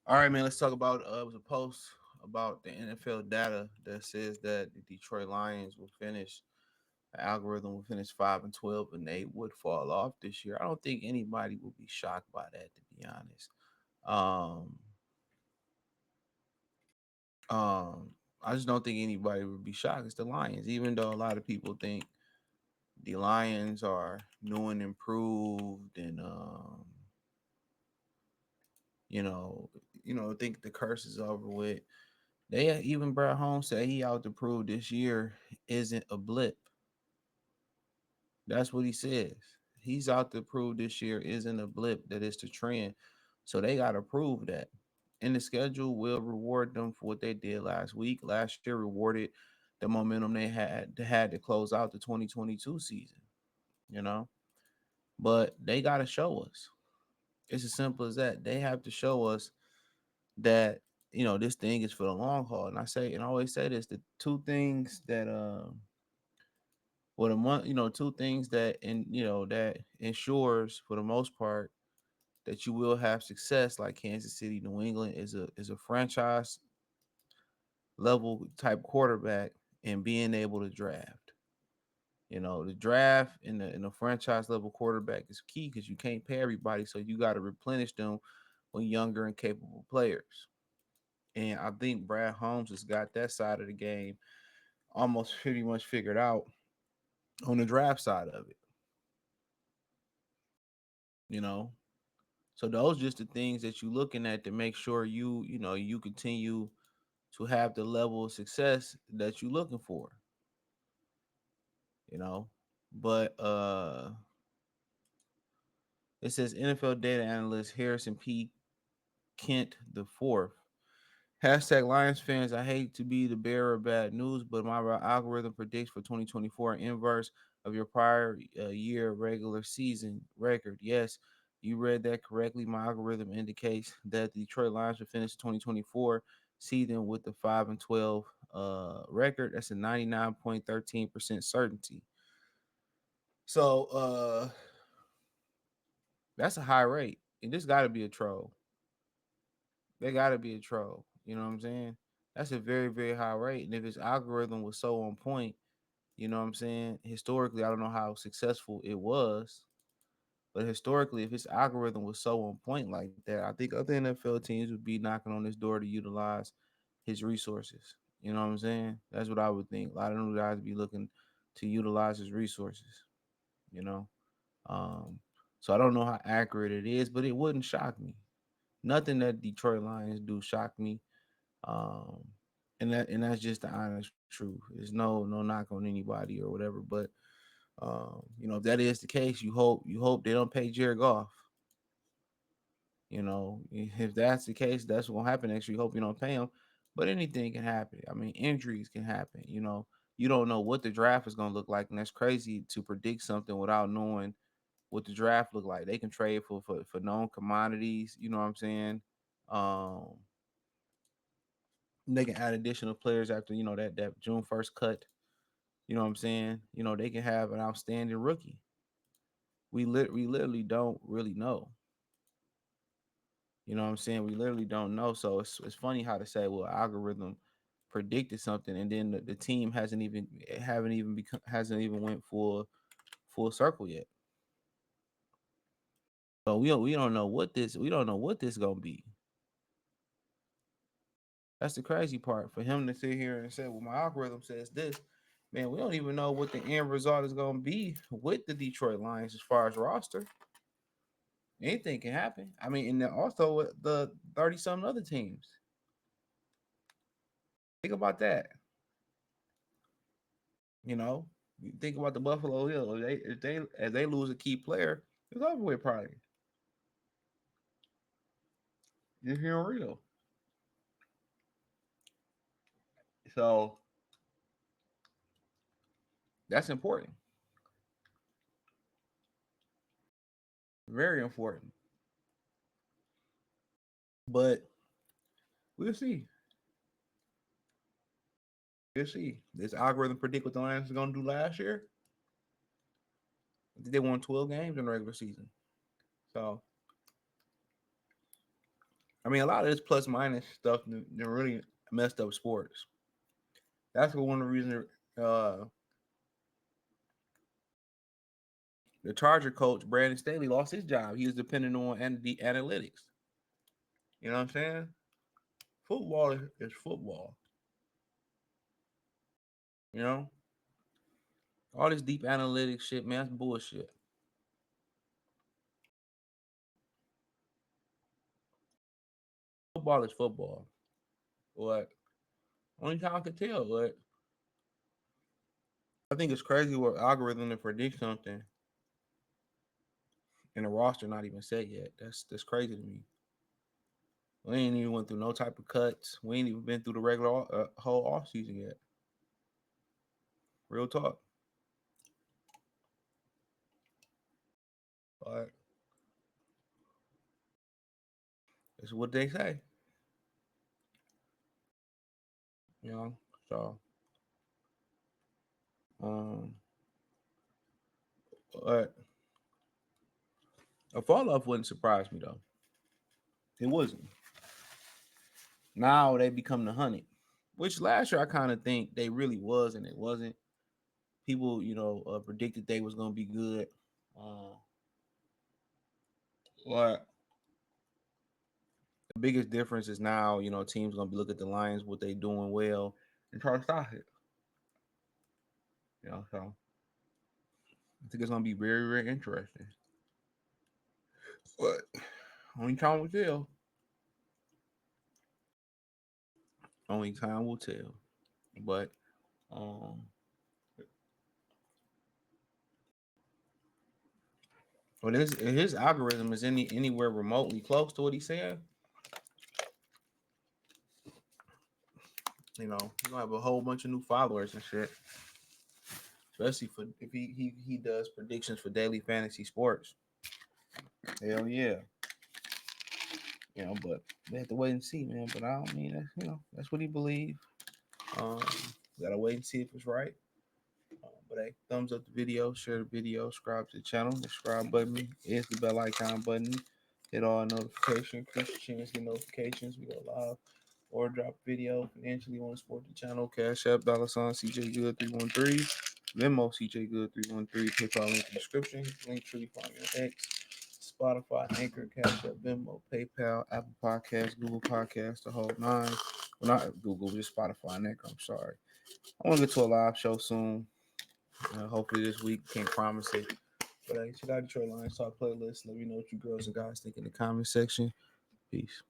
All right, man. Let's talk about it was a post about the NFL data that says that the Detroit Lions will finish the algorithm will finish 5-12 and they would fall off this year. I don't think anybody will be shocked by that, to be honest. Um, I just don't think anybody would be shocked. It's the Lions, even though a lot of people think the Lions are new and improved, and you know, think the curse is over with. They even Brad Holmes said he out to prove this year isn't a blip. That's what he says. He's out to prove this year isn't a blip, that it's the trend. So they got to prove that. And the schedule will reward them for what they did last week. Last year rewarded the momentum they had to close out the 2022 season, you know. But they got to show us. It's as simple as that. They have to show us that this thing is for the long haul. And I always say this: the two things that well, the one, two things that that ensures for the most part that you will have success, like Kansas City, New England, is a franchise level type quarterback and being able to draft. The draft in the franchise level quarterback is key because you can't pay everybody, so you got to replenish them with younger and capable players. And I think Brad Holmes has got that side of the game almost pretty much figured out on the draft side of it. You know, so those just the things that you're looking at to make sure you continue to have the level of success that you're looking for. You know, but it says NFL data analyst Harrison P. Kent the fourth. Hashtag Lions fans, I hate to be the bearer of bad news, but my algorithm predicts for 2024 an inverse of your prior year regular season record. Yes, you read that correctly. My algorithm indicates that the Detroit Lions will finish 2024 season with the 5-12 record. That's a 99.13% certainty. So that's a high rate. And this got to be a troll. They got to be a troll. You know what I'm saying? That's a very, very high rate. And if his algorithm was so on point, you know what I'm saying? Historically, I don't know how successful it was, but historically, if his algorithm was so on point like that, I think other NFL teams would be knocking on this door to utilize his resources. You know what I'm saying? That's what I would think. A lot of them guys would be looking to utilize his resources, you know? Um, so I don't know how accurate it is, but it wouldn't shock me. Nothing that Detroit Lions do shock me. Um, and that's just the honest truth. There's no knock on anybody or whatever, but if that is the case, you hope they don't pay Jared Goff. If that's the case, that's what's gonna happen next year. You hope you don't pay him, but anything can happen. I mean, injuries can happen. You don't know what the draft is gonna look like, and that's crazy to predict something without knowing what the draft look like. They can trade for known commodities. You know what I'm saying? Um, they can add additional players after that June 1st cut. You know what I'm saying? They can have an outstanding rookie. We literally don't really know. You know what I'm saying? We literally don't know. So it's funny how to say, well, algorithm predicted something, and then the team hasn't even went full circle yet. So we don't know what this gonna be. That's the crazy part for him to sit here and say, well, my algorithm says this. Man, we don't even know what the end result is gonna be with the Detroit Lions as far as roster. Anything can happen. I mean, and then also with the 30 some other teams. Think about that. You know, you think about the Buffalo Hill. If they lose a key player, it's over with probably. If you're real. So that's important. Very important. But we'll see. We'll see. This algorithm predict what the Lions are gonna do last year. I think they won 12 games in the regular season. So I mean, a lot of this plus minus stuff that really messed up sports. That's one of the reasons uh, the Charger coach Brandon Staley lost his job. He was dependent on the analytics. You know what I'm saying? Football is football. You know, all this deep analytics shit, man, that's bullshit. Football is football. What? Only time I can tell. What? I think it's crazy what algorithm to predict something and the roster not even set yet. That's crazy to me. We ain't even went through no type of cuts. We ain't even been through the regular whole off season yet. Real talk. But it's what they say. You know. So um, but a fall off wouldn't surprise me though. It wasn't. Now they become the hunted, which last year I kind of think they really was and it wasn't. People, predicted they was gonna be good. Uh, but the biggest difference is now, teams gonna be looking at the Lions, what they doing well, and try to stop it. So I think it's gonna be very, very interesting. But only time will tell. Only time will tell. But um, when his algorithm is anywhere remotely close to what he said, he's gonna have a whole bunch of new followers and shit. Especially for if he does predictions for daily fantasy sports. Hell yeah. But we have to wait and see, man. But I don't mean that, that's what he believes. Um, gotta wait and see if it's right. But hey, thumbs up the video, share the video, subscribe to the channel. The subscribe button is the bell icon button. Hit all notifications, increase your chance to get notifications. We go live or drop video. Financially want to support the channel. Cash App, $ CJ Good 313. Venmo CJ Good 313. PayPal link in the description. Link tree find me on X. Spotify, Anchor, Cash App, Venmo, PayPal, Apple Podcasts, Google Podcasts, the whole nine. Well, not Google, just Spotify and Anchor. I'm sorry. I want to get to a live show soon. Hopefully this week. Can't promise it. But check out Detroit Lions Talk playlist. Let me know what you girls and guys think in the comment section. Peace.